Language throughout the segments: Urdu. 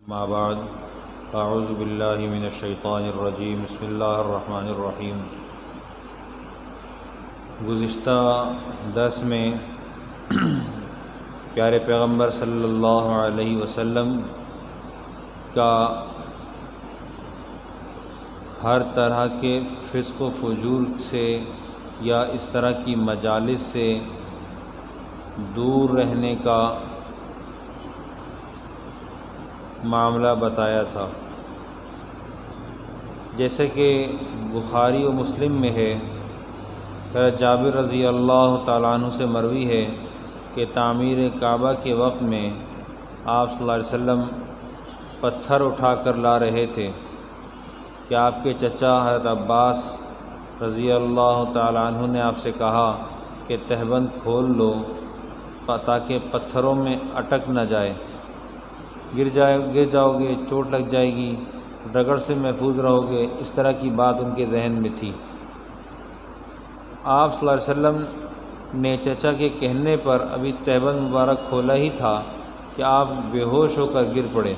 ما بعد اعوذ باللہ من الشیطان الرجیم بسم اللہ الرحمن الرحیم۔ گزشتہ درس میں پیارے پیغمبر صلی اللہ علیہ وسلم کا ہر طرح کے فسق و فجور سے یا اس طرح کی مجالس سے دور رہنے کا معاملہ بتایا تھا، جیسے کہ بخاری و مسلم میں ہے، جابر رضی اللہ تعالیٰ عنہ سے مروی ہے کہ تعمیر کعبہ کے وقت میں آپ صلی اللہ علیہ وسلم پتھر اٹھا کر لا رہے تھے کہ آپ کے چچا حضرت عباس رضی اللہ تعالیٰ عنہ نے آپ سے کہا کہ تہبند کھول لو تاکہ پتھروں میں اٹک نہ جائے، گر جاؤ گے، چوٹ لگ جائے گی، رگڑ سے محفوظ رہو گے۔ اس طرح کی بات ان کے ذہن میں تھی۔ آپ صلی اللہ علیہ وسلم نے چچا کے کہنے پر ابھی تہبند مبارک کھولا ہی تھا کہ آپ بے ہوش ہو کر گر پڑے۔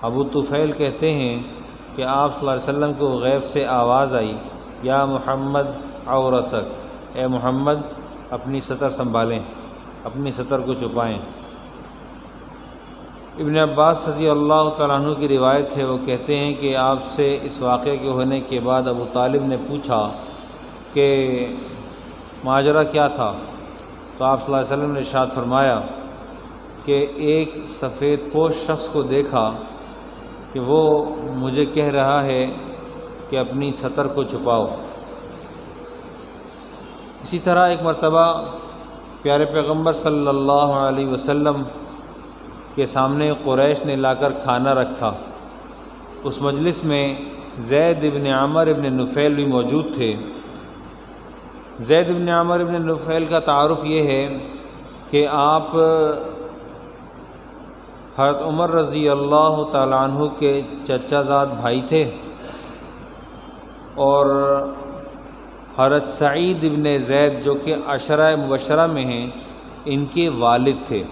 ابو طفیل کہتے ہیں کہ آپ صلی اللہ علیہ وسلم کو غیب سے آواز آئی، یا محمد عورتک، اے محمد اپنی سطر سنبھالیں، اپنی سطر کو چھپائیں۔ ابن عباس رضی اللہ تعالیٰ عنہ کی روایت ہے، وہ کہتے ہیں کہ آپ سے اس واقعے کے ہونے کے بعد ابو طالب نے پوچھا کہ ماجرا کیا تھا، تو آپ صلی اللہ علیہ وسلم نے ارشاد فرمایا کہ ایک سفید پوش شخص کو دیکھا کہ وہ مجھے کہہ رہا ہے کہ اپنی سطر کو چھپاؤ۔ اسی طرح ایک مرتبہ پیارے پیغمبر صلی اللہ علیہ وسلم کے سامنے قریش نے لا کر کھانا رکھا۔ اس مجلس میں زید بن عمر بن نفیل بھی موجود تھے۔ زید بن عمر بن نفیل کا تعارف یہ ہے کہ آپ حضرت عمر رضی اللہ تعالیٰ عنہ کے چچا زاد بھائی تھے، اور حضرت سعید بن زید جو کہ عشرہ مبشرہ میں ہیں، ان کے والد تھے۔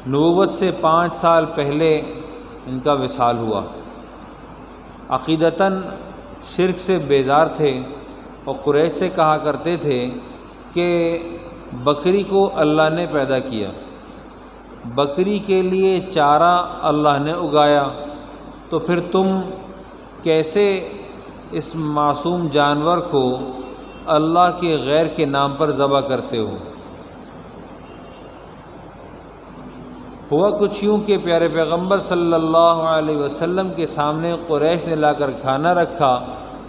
نبوت سے 5 سال پہلے ان کا وصال ہوا۔ عقیدتاً شرک سے بیزار تھے اور قریش سے کہا کرتے تھے کہ بکری کو اللہ نے پیدا کیا، بکری کے لیے چارہ اللہ نے اگایا، تو پھر تم کیسے اس معصوم جانور کو اللہ کے غیر کے نام پر ذبح کرتے ہو؟ ہوا کچھ یوں کہ پیارے پیغمبر صلی اللہ علیہ وسلم کے سامنے قریش نے لا کر کھانا رکھا،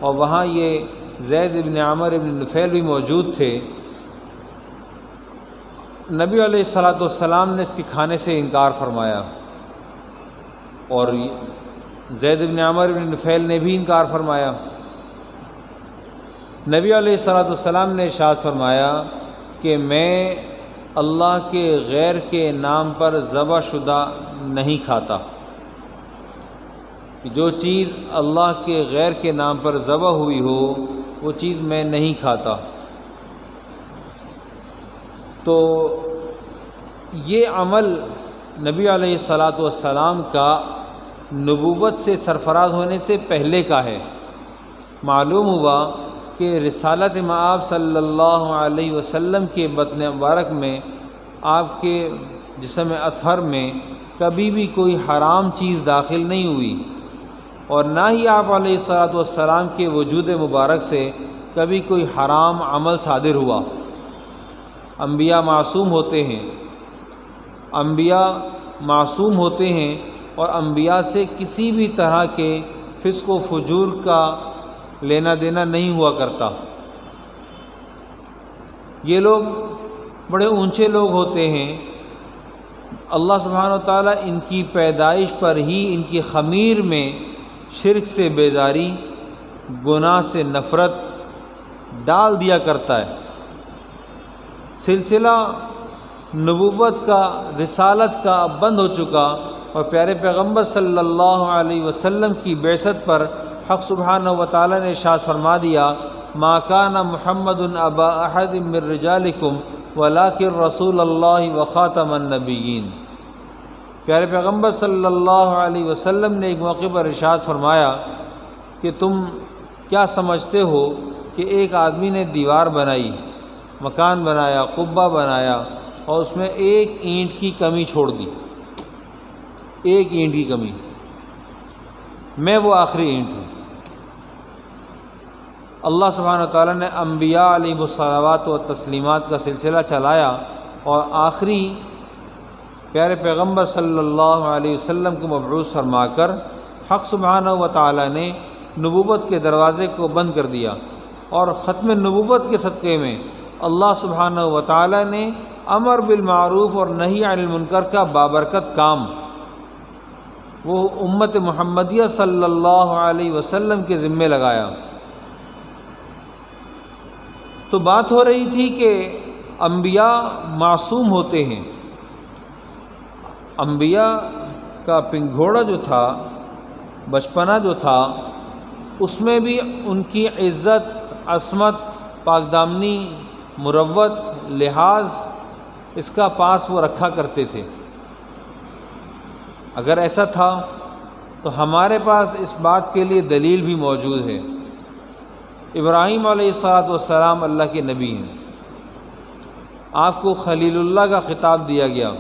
اور وہاں یہ زید بن عمر بن نفیل بھی موجود تھے۔ نبی علیہ السلام نے اس کے کھانے سے انکار فرمایا، اور زید بن عمر بن نفیل نے بھی انکار فرمایا۔ نبی علیہ السلام نے ارشاد فرمایا کہ میں اللہ کے غیر کے نام پر ذبح شدہ نہیں کھاتا، جو چیز اللہ کے غیر کے نام پر ذبح ہوئی ہو وہ چیز میں نہیں کھاتا۔ تو یہ عمل نبی علیہ السلام کا نبوت سے سرفراز ہونے سے پہلے کا ہے۔ معلوم ہوا کہ رسالت مآب صلی اللہ علیہ وسلم کے بطن مبارک میں، آپ کے جسم اطہر میں کبھی بھی کوئی حرام چیز داخل نہیں ہوئی، اور نہ ہی آپ علیہ السلام کے وجود مبارک سے کبھی کوئی حرام عمل صادر ہوا۔ انبیاء معصوم ہوتے ہیں، انبیاء معصوم ہوتے ہیں، اور انبیاء سے کسی بھی طرح کے فسق و فجور کا لینا دینا نہیں ہوا کرتا۔ یہ لوگ بڑے اونچے لوگ ہوتے ہیں، اللہ سبحانہ وتعالیٰ ان کی پیدائش پر ہی ان کی خمیر میں شرک سے بیزاری، گناہ سے نفرت ڈال دیا کرتا ہے۔ سلسلہ نبوت کا، رسالت کا اب بند ہو چکا، اور پیارے پیغمبر صلی اللہ علیہ وسلم کی بعثت پر حق سبحانہ وتعالیٰ نے ارشاد فرما دیا، ما کان محمد ابا احد من رجالکم ولکن رسول اللہ وخاتم النبیین۔ پیارے پیغمبر صلی اللہ علیہ وسلم نے ایک موقع پر ارشاد فرمایا کہ تم کیا سمجھتے ہو کہ ایک آدمی نے دیوار بنائی، مکان بنایا، قبہ بنایا اور اس میں ایک اینٹ کی کمی چھوڑ دی، ایک اینٹ کی کمی، میں وہ آخری اینٹ ہوں۔ اللہ سبحانہ وتعالیٰ نے انبیاء علیہ الصلوات و تسلیمات کا سلسلہ چلایا اور آخری پیارے پیغمبر صلی اللہ علیہ وسلم کو مبعوث فرما کر حق سبحانہ و تعالیٰ نے نبوت کے دروازے کو بند کر دیا، اور ختم نبوت کے صدقے میں اللہ سبحانہ و تعالیٰ نے امر بالمعروف اور نہی عن المنکر کا بابرکت کام وہ امت محمدیہ صلی اللہ علیہ وسلم کے ذمے لگایا۔ تو بات ہو رہی تھی کہ انبیاء معصوم ہوتے ہیں۔ انبیاء کا پنگھوڑا جو تھا، بچپنا جو تھا، اس میں بھی ان کی عزت، عصمت، پاکدامنی، مروت، لحاظ، اس کا پاس وہ رکھا کرتے تھے۔ اگر ایسا تھا تو ہمارے پاس اس بات کے لیے دلیل بھی موجود ہے۔ ابراہیم علیہ السلام اللہ کے نبی ہیں، آپ کو خلیل اللہ کا خطاب دیا گیا۔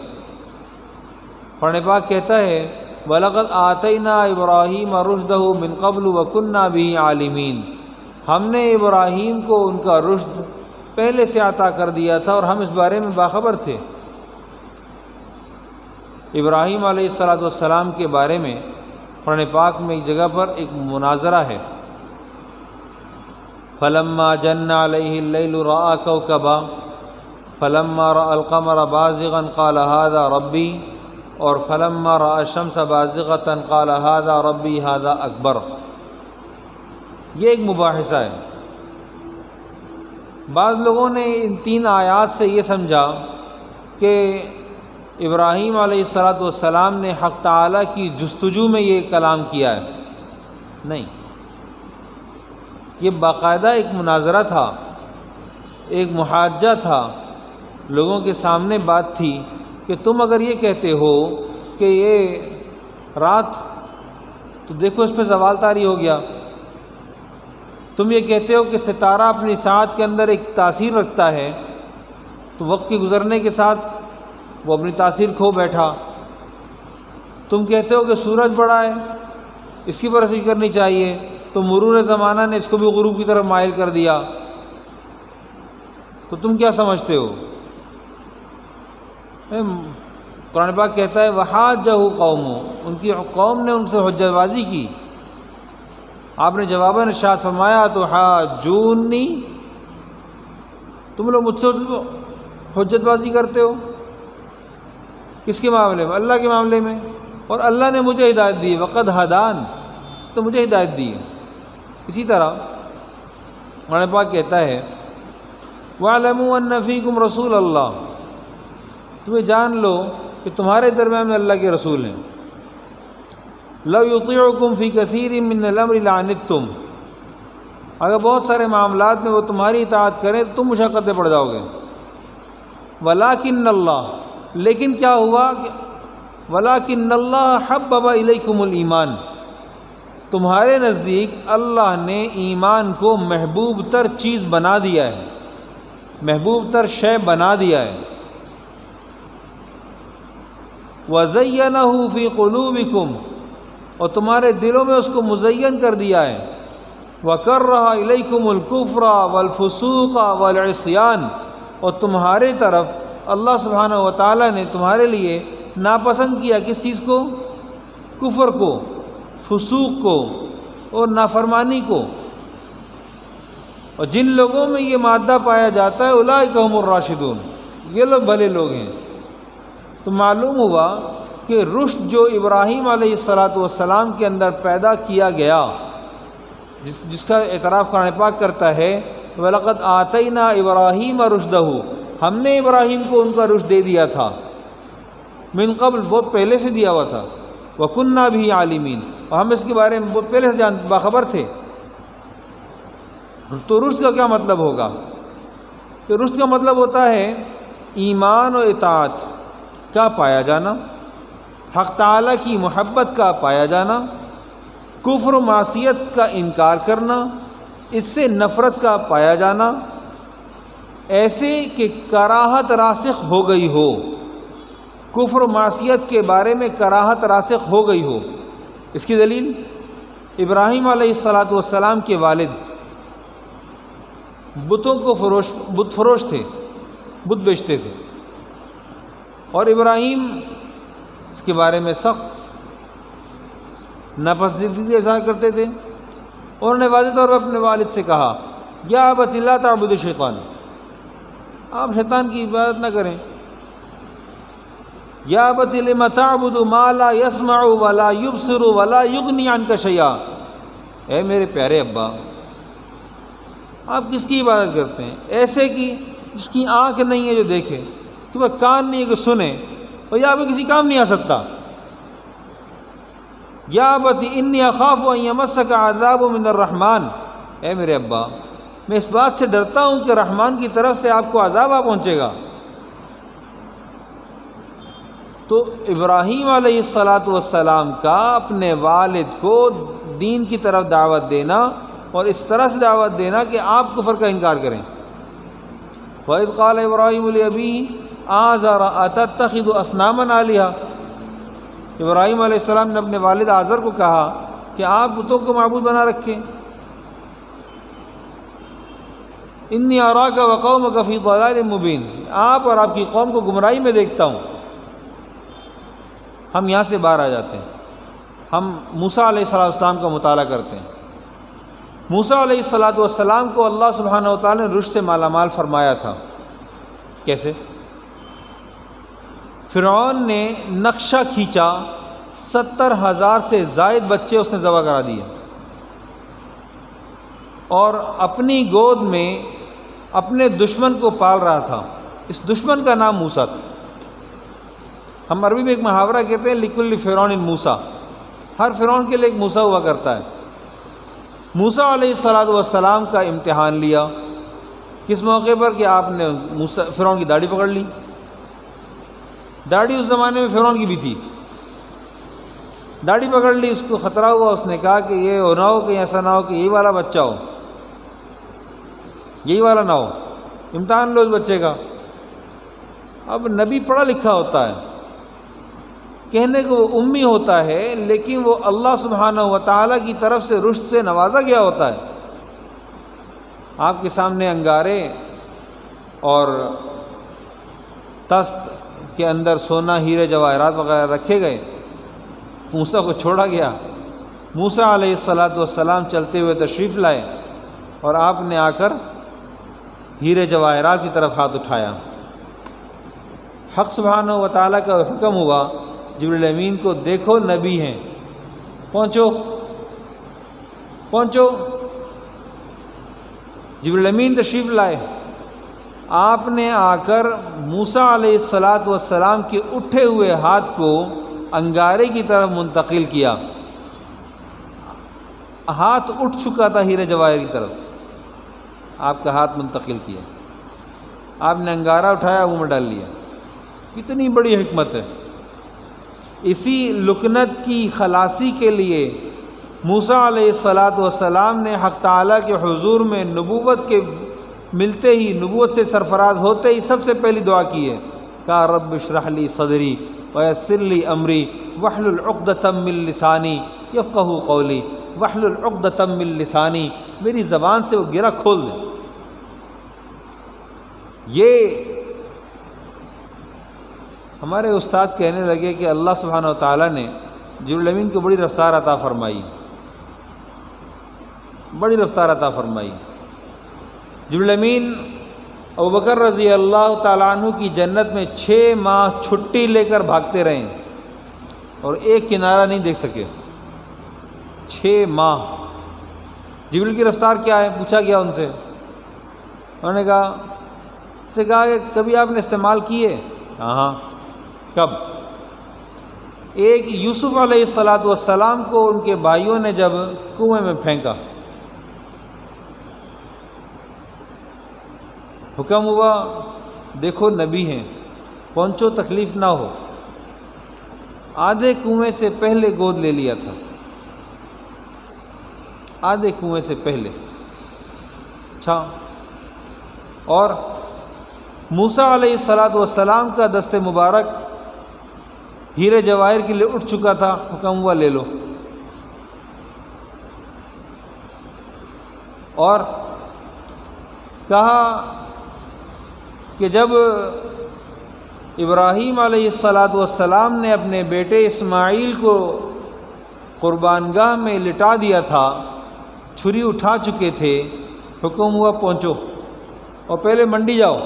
قرآن پاک کہتا ہے وَلَقَدْ آتَيْنَا إِبْرَاهِيمَ رُشْدَهُ مِنْ قَبْلُ وَكُنَّا بِهِ عَالِمِينَ، ہم نے ابراہیم کو ان کا رشد پہلے سے عطا کر دیا تھا اور ہم اس بارے میں باخبر تھے۔ ابراہیم علیہ السلام کے بارے میں قرآن پاک میں ایک جگہ پر ایک مناظرہ ہے، فَلَمَّا جَنَّ عَلَيْهِ اللَّيْلُ رَأَىٰ كَوْكَبًا فَلَمَّا رَأَى الْقَمَرَ بَازِغًا قَالَ هَٰذَا رَبِّي، اور فَلَمَّا رَأَى الشَّمْسَ بَازِغَةً قَالَ هَٰذَا رَبِّي هَٰذَا أَكْبَرُ۔ یہ ایک مباحثہ ہے۔ بعض لوگوں نے ان تین آیات سے یہ سمجھا کہ ابراہیم علیہ السلام نے حق تعالیٰ کی جستجو میں یہ کلام کیا ہے۔ نہیں، یہ باقاعدہ ایک مناظرہ تھا، ایک محاجہ تھا، لوگوں کے سامنے بات تھی کہ تم اگر یہ کہتے ہو کہ یہ رات، تو دیکھو اس پہ زوال طاری ہو گیا۔ تم یہ کہتے ہو کہ ستارہ اپنی ساعت کے اندر ایک تاثیر رکھتا ہے، تو وقت کے گزرنے کے ساتھ وہ اپنی تاثیر کھو بیٹھا۔ تم کہتے ہو کہ سورج بڑا ہے، اس کی پرستش کرنی چاہیے، تو مرور زمانہ نے اس کو بھی غروب کی طرف مائل کر دیا۔ تو تم کیا سمجھتے ہو؟ قرآن پاک کہتا ہے وَحَاجَّهُ قَوْمُهُ، ان کی قوم نے ان سے حجت بازی کی۔ آپ نے جواباً ارشاد فرمایا تو حاجونی، تم لوگ مجھ سے حجت بازی کرتے ہو، کس کے معاملے میں؟ اللہ کے معاملے میں، اور اللہ نے مجھے ہدایت دی، وقد ہدان، اس نے مجھے ہدایت دی۔ اسی طرح قرآن پاک کہتا ہے وَاعْلَمُوا أَنَّ فِيكُمْ رَسُولَ اللَّهِ، تمہیں جان لو کہ تمہارے درمیان میں اللہ کے رسول ہیں۔ لَوْ يُطِيعُكُمْ فِي كَثِيرٍ مِّنَ الْأَمْرِ لَعَنِتُّمْ، اگر بہت سارے معاملات میں وہ تمہاری اطاعت کریں تو تم مشقت میں پڑ جاؤ گے۔ وَلَٰكِنَّ اللَّهَ، لیکن کیا ہوا کہ وَلَٰكِنَّ اللَّهَ حَبَّبَ إِلَيْكُمُ الْإِيمَانَ، تمہارے نزدیک اللہ نے ایمان کو محبوب تر چیز بنا دیا ہے، محبوب تر شے بنا دیا ہے۔ وَزَيَّنَهُ فِي قُلُوبِكُمْ، اور تمہارے دلوں میں اس کو مزین کر دیا ہے۔ وَكَرَّهَ إِلَيْكُمُ الْكُفْرَ وَالْفُسُوقَ وَالْعِصْيَانَ، اور تمہارے طرف اللہ سبحانہ و تعالیٰ نے تمہارے لیے ناپسند کیا کس چیز کو؟ کفر کو، فسوق کو اور نافرمانی کو۔ اور جن لوگوں میں یہ مادہ پایا جاتا ہے اولئک هم الراشدون، یہ لوگ بھلے لوگ ہیں۔ تو معلوم ہوا کہ رشد جو ابراہیم علیہ السلام کے اندر پیدا کیا گیا، جس کا اعتراف قرآن پاک کرتا ہے وَلَقَدْ آتَيْنَا إِبْرَاهِيمَ رُشْدَهُ، ہم نے ابراہیم کو ان کا رشد دے دیا تھا، من قبل، وہ پہلے سے دیا ہوا تھا، وَكُنَّا بِهِ عَالِمِينَ، اور ہم اس کے بارے میں وہ پہلے سے باخبر تھے۔ تو رشد کا کیا مطلب ہوگا؟ کہ رشد کا مطلب ہوتا ہے ایمان و اطاعت کا پایا جانا، حق تعالیٰ کی محبت کا پایا جانا، کفر و معصیت کا انکار کرنا، اس سے نفرت کا پایا جانا، ایسے کہ کراہت راسخ ہو گئی ہو، کفر و معصیت کے بارے میں کراہت راسخ ہو گئی ہو۔ اس کی دلیل ابراہیم علیہ السلام کے والد بتوں کو بت فروش تھے، بت بیچتے تھے، اور ابراہیم اس کے بارے میں سخت ناپسندیدگی اظہار کرتے تھے۔ انہوں نے واضح طور پر اپنے والد سے کہا، یا ابت لا تعبد الشیطان، آپ شیطان کی عبادت نہ کریں۔ یا ابت لم تعبد ما لا يسمع ولا يبصر ولا يغني عنك شيئا، اے میرے پیارے ابا، آپ کس کی عبادت کرتے ہیں؟ ایسے کی جس کی آنکھ نہیں ہے جو دیکھے، اس کے پاس کان نہیں ہے کہ سنے، اور یا ابا کسی کام نہیں آ سکتا۔ یا ابت انی اخاف ان یمسک عذاب من الرحمن، اے میرے ابا میں اس بات سے ڈرتا ہوں کہ رحمان کی طرف سے آپ کو عذاب آ پہنچے گا۔ تو ابراہیم علیہ السلام کا اپنے والد کو دین کی طرف دعوت دینا اور اس طرح سے دعوت دینا کہ آپ کفر کا انکار کریں۔ وَإِذْ قَالَ إِبْرَاهِيمُ لِأَبِيهِ آزَرَ أَتَتَّخِذُ أَصْنَامًا آلِهَةً، ابراہیم علیہ السلام نے اپنے والد آزر کو کہا کہ آپ بتوں کو معبود بنا رکھیں۔ انی اراک وقومک فی ضلال مبین، آپ اور آپ کی قوم کو گمراہی میں دیکھتا ہوں۔ ہم یہاں سے باہر آ جاتے ہیں، ہم موسیٰ علیہ السلام کا مطالعہ کرتے ہیں۔ موسیٰ علیہ السلام کو اللہ سبحانہ وتعالی نے رشد سے مالا مال فرمایا تھا۔ کیسے؟ فرعون نے نقشہ کھینچا، 70,000 سے زائد بچے اس نے ذبح کرا دیے، اور اپنی گود میں اپنے دشمن کو پال رہا تھا۔ اس دشمن کا نام موسیٰ تھا۔ ہم عربی میں ایک محاورہ کہتے ہیں لکل فرعون موسیٰ، ہر فرعون کے لیے ایک موسیٰ ہوا کرتا ہے۔ موسیٰ علیہ السلام کا امتحان لیا کس موقع پر کہ آپ نے فرعون کی داڑھی پکڑ لی۔ داڑھی اس زمانے میں فرعون کی بھی تھی، داڑھی پکڑ لی، اس کو خطرہ ہوا، اس نے کہا کہ یہ نہ ہو کہ ایسا نہ ہو کہ یہی والا بچہ ہو، یہی والا نہ ہو، امتحان لو اس بچے کا۔ اب نبی پڑھا لکھا ہوتا ہے، کہنے کو وہ امی ہوتا ہے، لیکن وہ اللہ سبحانہ و تعالیٰ کی طرف سے رشد سے نوازا گیا ہوتا ہے۔ آپ کے سامنے انگارے اور تست کے اندر سونا، ہیرے، جواہرات وغیرہ رکھے گئے، موسیٰ کو چھوڑا گیا۔ موسیٰ علیہ السلام چلتے ہوئے تشریف لائے اور آپ نے آ کر ہیرے جواہرات کی طرف ہاتھ اٹھایا۔ حق سبحانہ و تعالیٰ کا حکم ہوا جبریل امین کو، دیکھو نبی ہیں، پہنچو پہنچو۔ جبریل امین تشریف لائے، آپ نے آ کر موسیٰ علیہ السلام کے اٹھے ہوئے ہاتھ کو انگارے کی طرف منتقل کیا۔ ہاتھ اٹھ چکا تھا ہیرے جواہر کی طرف، آپ کا ہاتھ منتقل کیا، آپ نے انگارہ اٹھایا، منہ میں ڈال لیا۔ کتنی بڑی حکمت ہے! اسی لکنت کی خلاصی کے لیے موسیٰ علیہ السلام نے حق تعالیٰ کے حضور میں نبوت کے ملتے ہی، نبوت سے سرفراز ہوتے ہی سب سے پہلی دعا کی ہے، کہا رب اشرح لی صدری ویسر لی امری واحلل عقدۃ من لسانی یفقہوا قولی، واحلل عقدۃ من لسانی، میری زبان سے وہ گرہ کھول دیں۔ یہ ہمارے استاد کہنے لگے کہ اللہ سبحانہ و تعالیٰ نے جبریل امین کو بڑی رفتار عطا فرمائی، بڑی رفتار عطا فرمائی۔ جبریل امین ابوبکر رضی اللہ تعالیٰ عنہ کی جنت میں 6 ماہ چھٹی لے کر بھاگتے رہے اور ایک کنارہ نہیں دیکھ سکے، 6 ماہ۔ جبریل کی رفتار کیا ہے پوچھا گیا ان سے، انہوں نے کہا کہ کبھی آپ نے استعمال کیے؟ ہاں۔ کب؟ ایک یوسف علیہ السلام کو ان کے بھائیوں نے جب کنویں میں پھینکا، حکم ہوا دیکھو نبی ہیں، پہنچو تکلیف نہ ہو۔ آدھے کنویں سے پہلے گود لے لیا تھا، آدھے کنویں سے پہلے۔ اچھا، اور موسیٰ علیہ السلام کا دست مبارک ہیرے جواہر کے لیے اٹھ چکا تھا، حکم ہوا لے لو۔ اور کہا کہ جب ابراہیم علیہ السلام نے اپنے بیٹے اسماعیل کو قربان گاہ میں لٹا دیا تھا، چھری اٹھا چکے تھے، حکم ہوا پہنچو اور پہلے منڈی جاؤ،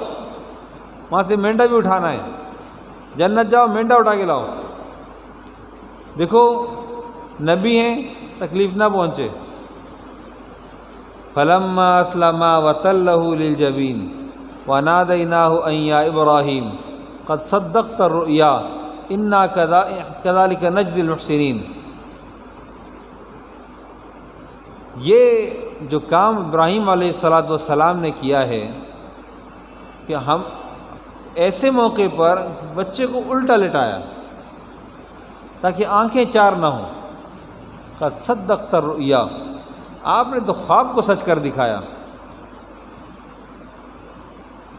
وہاں سے مینڈا بھی اٹھانا ہے، جنت جاؤ مینڈا اٹھا کے لاؤ۔ دیکھو نبی ہیں، تکلیف نہ پہنچے۔ فلما اسلما وتلہ للجبین ونادیناہ ان یا ابراہیم قد صدقت الرؤیا انا کذالک نجزی المحسنین۔ یہ جو کام ابراہیم علیہ السلام نے کیا ہے کہ ہم ایسے موقع پر بچے کو الٹا لٹایا تاکہ آنکھیں چار نہ ہوں۔ قد صدقت الرؤیا، آپ نے تو خواب کو سچ کر دکھایا۔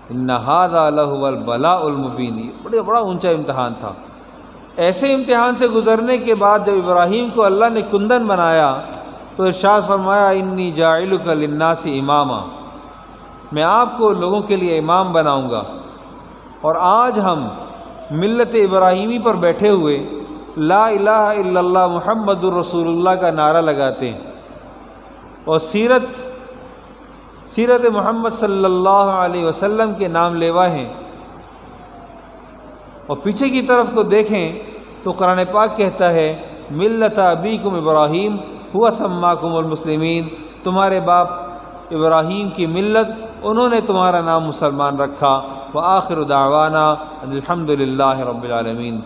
ان ھذا لہو البلاء المبین، بڑا اونچا امتحان تھا۔ ایسے امتحان سے گزرنے کے بعد جب ابراہیم کو اللہ نے کندن بنایا تو ارشاد فرمایا انی جاعلک للناس اماما، میں آپ کو لوگوں کے لیے امام بناؤں گا۔ اور آج ہم ملت ابراہیمی پر بیٹھے ہوئے لا الہ الا اللہ محمد الرسول اللہ کا نعرہ لگاتے ہیں اور سیرت محمد صلی اللہ علیہ وسلم کے نام لیوا ہیں، اور پیچھے کی طرف کو دیکھیں تو قرآن پاک کہتا ہے ملت ابیکم ابراہیم ہوا سماکم المسلمین، تمہارے باپ ابراہیم کی ملت، انہوں نے تمہارا نام مسلمان رکھا۔ وآخر دعوانا الحمد للہ رب العالمین۔